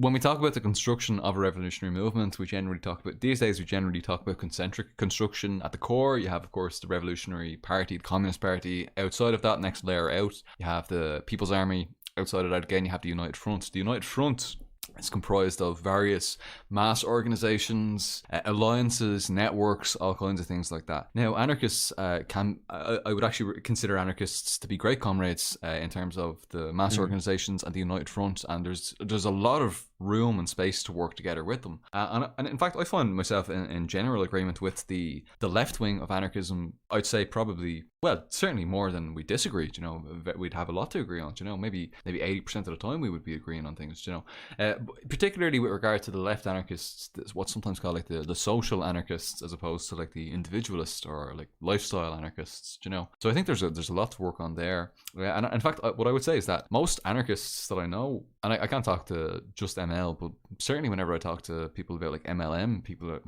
when we talk about the construction of a revolutionary movement, we generally talk about, these days, we generally talk about concentric construction. At the core, you have, of course, the Revolutionary Party, the Communist Party. Outside of that, next layer out, you have the People's Army. Outside of that, again, you have the United Front. The United Front is comprised of various mass organizations, alliances, networks, all kinds of things like that. Now, anarchists I would actually consider anarchists to be great comrades in terms of the mass organizations and the United Front, and there's a lot of room and space to work together with them. And in fact, I find myself in general agreement with the left wing of anarchism. I'd say probably, well, certainly more than we disagreed. We'd have a lot to agree on. Maybe 80% of the time we would be agreeing on things. Particularly with regard to the left anarchists, what's sometimes called like the social anarchists, as opposed to like the individualist or like lifestyle anarchists. So I think there's a lot to work on there. And in fact, what I would say is that most anarchists that I know, and I can't talk to just ML, but certainly whenever I talk to people about like MLM,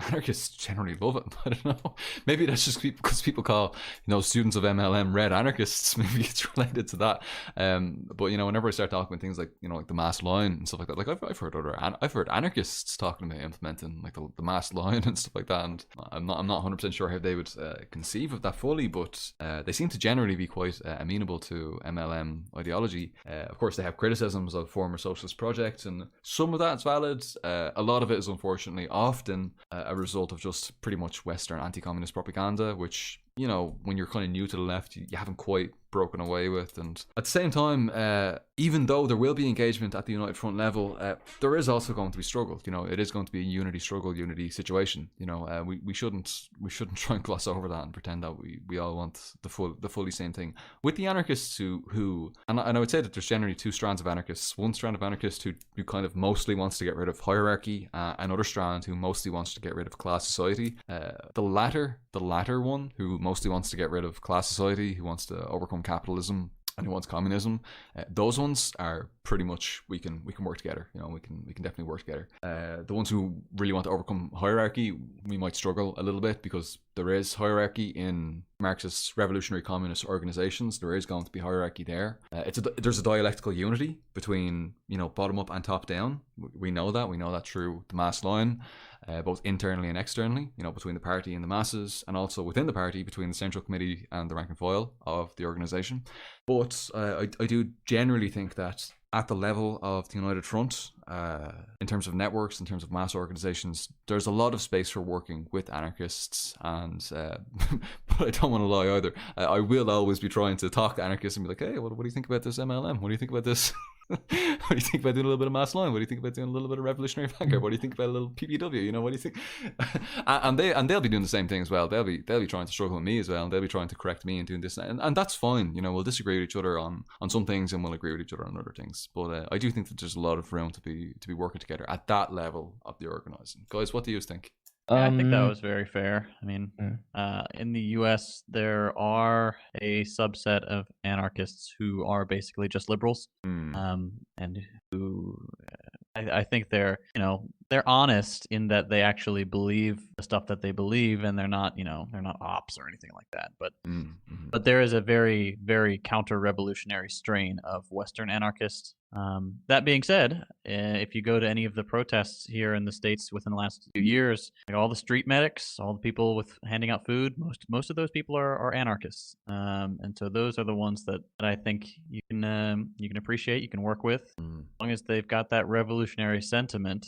anarchists generally love it. I don't know. Maybe that's just because people call students of MLM red anarchists. Maybe it's related to that. But whenever I start talking about things like like the mass line and stuff like that, like I've heard anarchists talking about implementing like the mass line and stuff like that, and I'm not 100% sure how they would conceive of that fully, but they seem to generally be quite amenable to MLM ideology. Of course, they have criticisms of former socialist projects, and some of that's valid. A lot of it is unfortunately often a result of just pretty much Western anti-communist propaganda, which when you're kind of new to the left, you haven't quite broken away with. And at the same time, even though there will be engagement at the United Front level, there is also going to be struggle. It is going to be a unity situation. We shouldn't try and gloss over that and pretend that we all want the fully same thing. With the anarchists who and I would say that there's generally two strands of anarchists. One strand of anarchists who kind of mostly wants to get rid of hierarchy, another strand who mostly wants to get rid of class society. The latter one, who mostly wants to get rid of class society, who wants to overcome capitalism, and who wants communism, those ones are pretty much we can work together. We can definitely work together. The ones who really want to overcome hierarchy, we might struggle a little bit, because there is hierarchy in Marxist revolutionary communist organizations. There is going to be hierarchy there. There's a dialectical unity between bottom up and top down. We know that through the mass line, both internally and externally, between the party and the masses, and also within the party between the central committee and the rank and file of the organization. But I do generally think that at the level of the United Front, in terms of networks, in terms of mass organizations, there's a lot of space for working with anarchists. And but I don't want to lie either. I will always be trying to talk to anarchists and be like, hey, what do you think about this MLM? What do you think about this? What do you think about doing a little bit of mass line? What do you think about doing a little bit of revolutionary vanguard? What do you think about a little PPW? What do you think? and they'll be doing the same thing as well. They'll be trying to struggle with me as well, and they'll be trying to correct me and doing this, and that's fine. We'll disagree with each other on some things, and we'll agree with each other on other things. But I do think that there's a lot of room to be working together at that level of the organizing. Guys, what do you think? I think that was very fair. I mean, in the U.S., there are a subset of anarchists who are basically just liberals, and who I think they're honest in that they actually believe the stuff that they believe, and they're not ops or anything like that. But there is a very, very counter-revolutionary strain of Western anarchists. That being said, if you go to any of the protests here in the States within the last few years, like all the street medics, all the people with handing out food, most of those people are anarchists. And so those are the ones that I think you can appreciate, you can work with, as long as they've got that revolutionary sentiment.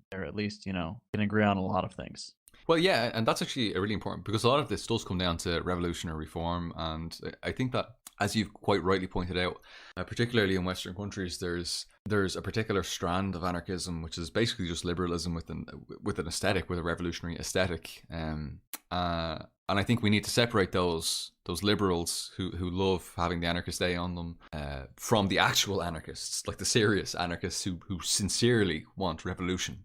They're at least can agree on a lot of things. Well, yeah, and that's actually really important, because a lot of this does come down to revolutionary reform, and I think that, as you've quite rightly pointed out, particularly in Western countries, there's a particular strand of anarchism which is basically just liberalism with an aesthetic, with a revolutionary aesthetic, and I think we need to separate those liberals who love having the anarchist day on them from the actual anarchists, like the serious anarchists who sincerely want revolution,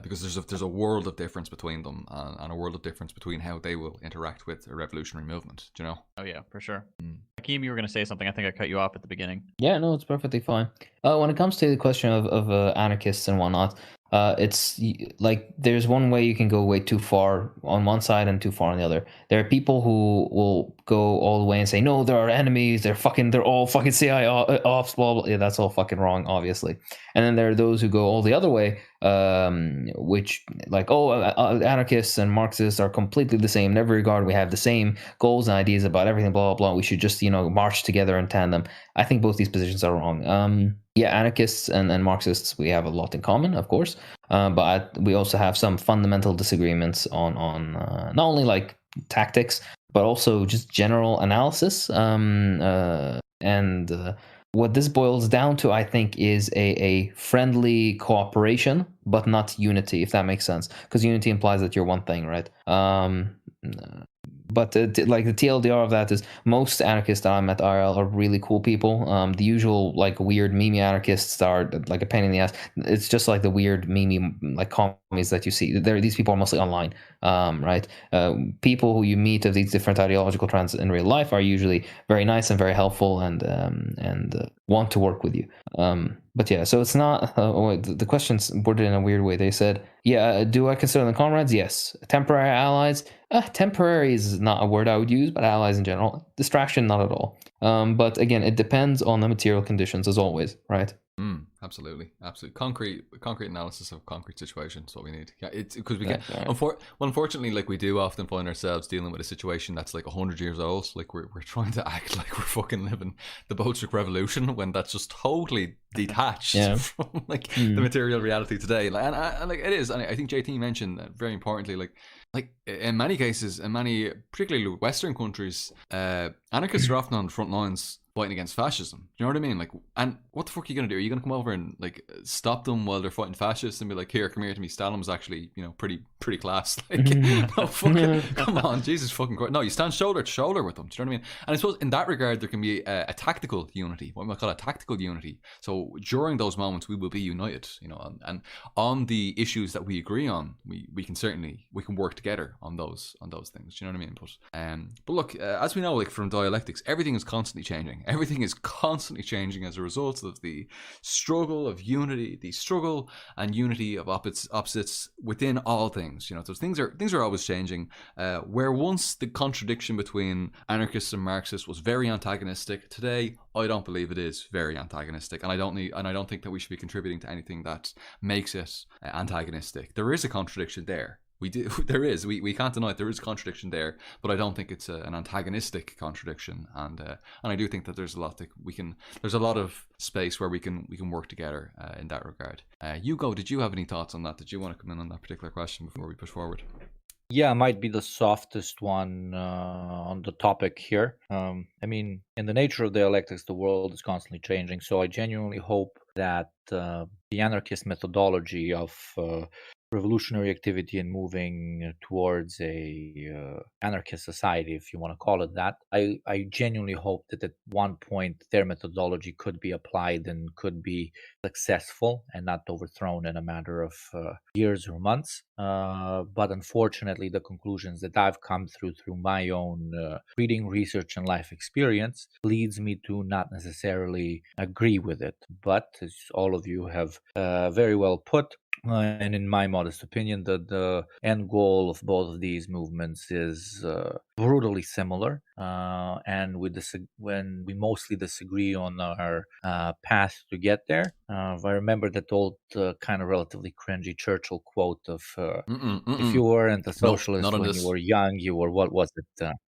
because there's a world of difference between them, and a world of difference between how they will interact with a revolutionary movement, Oh yeah, for sure. Hakim, you were going to say something. I think I cut you off at the beginning. Yeah, no, it's perfectly fine. When it comes to the question of anarchists and whatnot, It's like there's one way you can go way too far on one side and too far on the other. There are people who will go all the way and say, no, they're our enemies, they're all fucking CIA ops, blah, blah. Yeah, that's all fucking wrong, obviously. And then there are those who go all the other way, which like, anarchists and Marxists are completely the same in every regard. We have the same goals and ideas about everything, blah, blah, blah. We should just, march together in tandem. I think both these positions are wrong. Yeah, anarchists and Marxists, we have a lot in common, of course, but we also have some fundamental disagreements on not only like tactics, but also just general analysis. And what this boils down to, I think, is a friendly cooperation, but not unity, if that makes sense. Because unity implies that you're one thing, right? But like the TLDR of that is most anarchists that I met IRL are really cool people. The usual like weird meme anarchists are like a pain in the ass. It's just like the weird meme like commies that you see. These people are mostly online, right? People who you meet of these different ideological trends in real life are usually very nice and very helpful and want to work with you. But yeah, so it's not. The question's worded in a weird way. They said, "Yeah, do I consider them comrades? Yes. Temporary allies? Temporary is not a word I would use, but allies in general. Distraction, not at all. But again, it depends on the material conditions, as always, right? Absolutely. Concrete analysis of concrete situations. What we need. Yeah, it's because we get. Right. Unfortunately, like we do often find ourselves dealing with a situation that's like 100 years old. Like we're trying to act like we're fucking living the Bolshevik Revolution when that's just totally detached from like the material reality today. Like and like it is. And I think JT mentioned that very importantly. Like in many cases, in many particularly Western countries, anarchists are often on the front lines fighting against fascism. Do you know what I mean? Like, and what the fuck are you gonna do? Are you gonna come over and like stop them while they're fighting fascists and be like, "Here, come here to me. Stalin was actually, pretty class." Like, no, fucking, come on, Jesus fucking Christ. No, you stand shoulder to shoulder with them. Do you know what I mean? And I suppose in that regard, there can be a tactical unity. What we might call a tactical unity. So during those moments, we will be united. And on the issues that we agree on, we can work together on those things. Do you know what I mean? But look, as we know, like from dialectics, everything is constantly changing. Everything is constantly changing as a result of the struggle of unity, the struggle and unity of opposites within all things. So things are always changing. Where once the contradiction between anarchists and Marxists was very antagonistic, today I don't believe it is very antagonistic, and I don't think that we should be contributing to anything that makes it antagonistic. There is a contradiction there. There is. We can't deny it. There is a contradiction there, but I don't think it's an antagonistic contradiction. And I do think that there's a lot there's a lot of space where we can work together in that regard. Hugo, did you have any thoughts on that? Did you want to come in on that particular question before we push forward? Yeah, might be the softest one on the topic here. I mean, in the nature of dialectics, the world is constantly changing. So I genuinely hope that the anarchist methodology of revolutionary activity and moving towards a anarchist society, if you want to call it that, I genuinely hope that at one point their methodology could be applied and could be successful and not overthrown in a matter of years or months. But unfortunately, the conclusions that I've come through my own reading, research, and life experience leads me to not necessarily agree with it. But as all of you have very well put, and in my modest opinion, the end goal of both of these movements is brutally similar, and when we mostly disagree on our path to get there. I remember that old kind of relatively cringy Churchill quote of if you weren't a socialist when you were young, you were, what was it?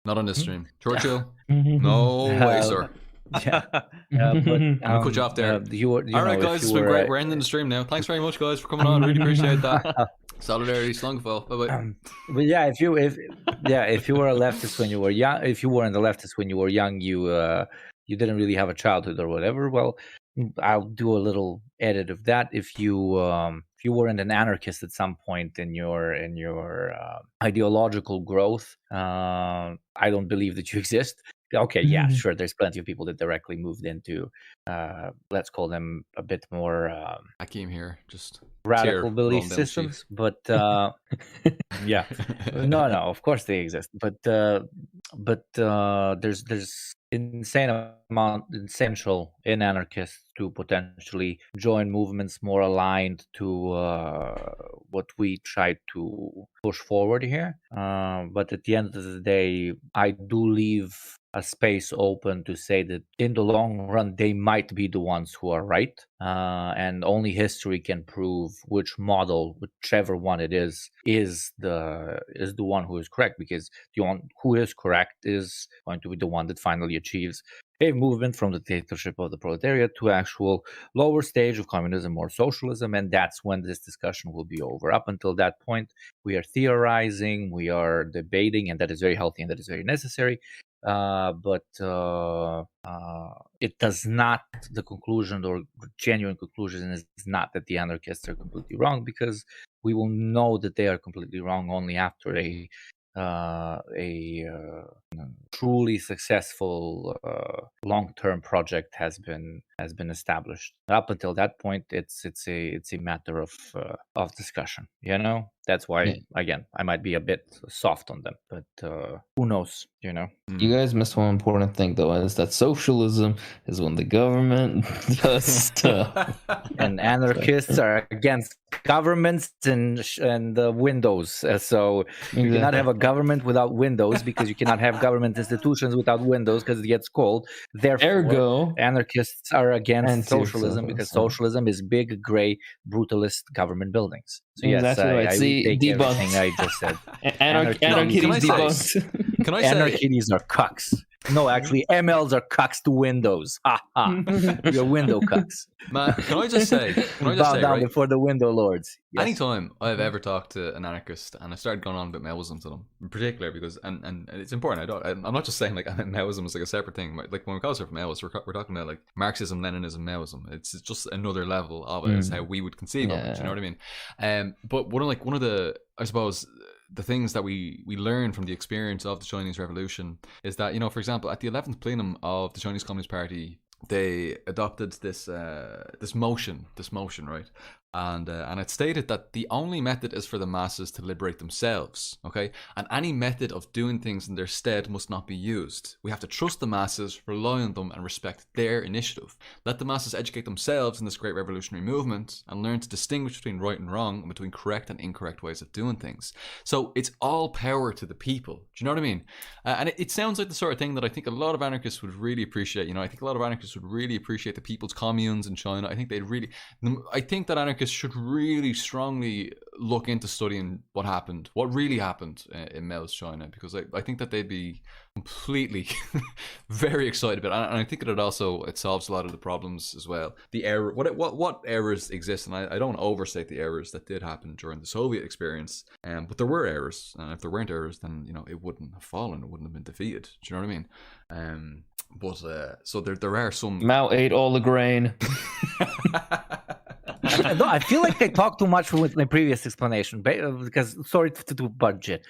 Not on this stream. Churchill? No way, sir. Yeah, but I'm gonna put you off there. All right, guys, it's been great. We're ending the stream now. Thanks very much, guys, for coming on. Really appreciate that. Solidarity, Slungfell. Bye bye. But yeah, if you were a leftist when you were young, if you weren't a leftist when you were young, you didn't really have a childhood or whatever. Well, I'll do a little edit of that. If you weren't an anarchist at some point in your ideological growth, I don't believe that you exist. Okay, yeah, sure. There's plenty of people that directly moved into, let's call them a bit more Hakim here, just radical belief systems. But yeah, no, of course they exist. But there's insane amount essential in anarchists to potentially join movements more aligned to what we try to push forward here. But at the end of the day, I do leave a space open to say that in the long run they might be the ones who are right, and only history can prove which model, whichever one it is the one who is correct, because the one who is correct is going to be the one that finally achieves a movement from the dictatorship of the proletariat to actual lower stage of communism or socialism, and that's when this discussion will be over. Up until that point, we are theorizing, we are debating, and that is very healthy and that is very necessary. But it does not, the conclusion or genuine conclusion is not that the anarchists are completely wrong, because we will know that they are completely wrong only after a truly successful long-term project has been established. Up until that point, it's a matter of discussion. You know, that's why again I might be a bit soft on them, but who knows? You know. You guys missed one important thing though, is that socialism is when the government does stuff. And anarchists are against governments and windows. So you cannot have a government without windows, because you cannot have government institutions without windows, because it gets cold. Therefore, Ergo, anarchists are against socialism, because socialism is big, gray, brutalist government buildings. So yes, exactly right. I See, take everything I just said. Anarchies debunked. Can I say? Anarchies are cucks. No, actually, MLs are cucks to Windows. Ha ha. You're window cucks. Man, can I just say? Bow down right? before the window lords. Yes. Anytime I've ever talked to an anarchist and I started going on about maoism to them, in particular, because and it's important. I'm not just saying like maoism is like a separate thing. Like when we call ourselves Maoists, we're talking about like Marxism, Leninism, Maoism. It's just another level of it. Is how we would conceive of it. Do you know what I mean? But one of the, I suppose, the things that we learn from the experience of the Chinese Revolution is that, you know, for example, at the 11th plenum of the Chinese Communist Party, they adopted this motion, right? And it stated that the only method is for the masses to liberate themselves, okay? And any method of doing things in their stead must not be used. We have to trust the masses, rely on them, and respect their initiative. Let the masses educate themselves in this great revolutionary movement and learn to distinguish between right and wrong and between correct and incorrect ways of doing things. So it's all power to the people. Do you know what I mean? And it sounds like the sort of thing that I think a lot of anarchists would really appreciate. You know, I think a lot of anarchists would really appreciate the people's communes in China. I think that anarchists should really strongly look into studying what really happened in Mao's China, because I think that they'd be completely very excited about it. And I think that it solves a lot of the problems as well. The error, what errors exist, and I don't overstate the errors that did happen during the Soviet experience, but there were errors, and if there weren't errors, then, you know, it wouldn't have fallen, it wouldn't have been defeated. Do you know what I mean? But so there are some. Mao ate all the grain. I feel like they talked too much with my previous explanation, because sorry to do budget.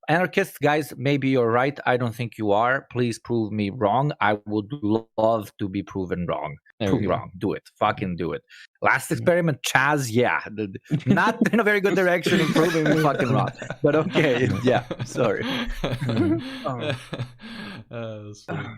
Anarchists, guys, maybe you're right. I don't think you are. Please prove me wrong. I would love to be proven wrong. Prove me wrong. Do it. Fucking do it. Last experiment, Chaz, yeah. Not in a very good direction in proving me fucking wrong. But okay, yeah, sorry. That's funny.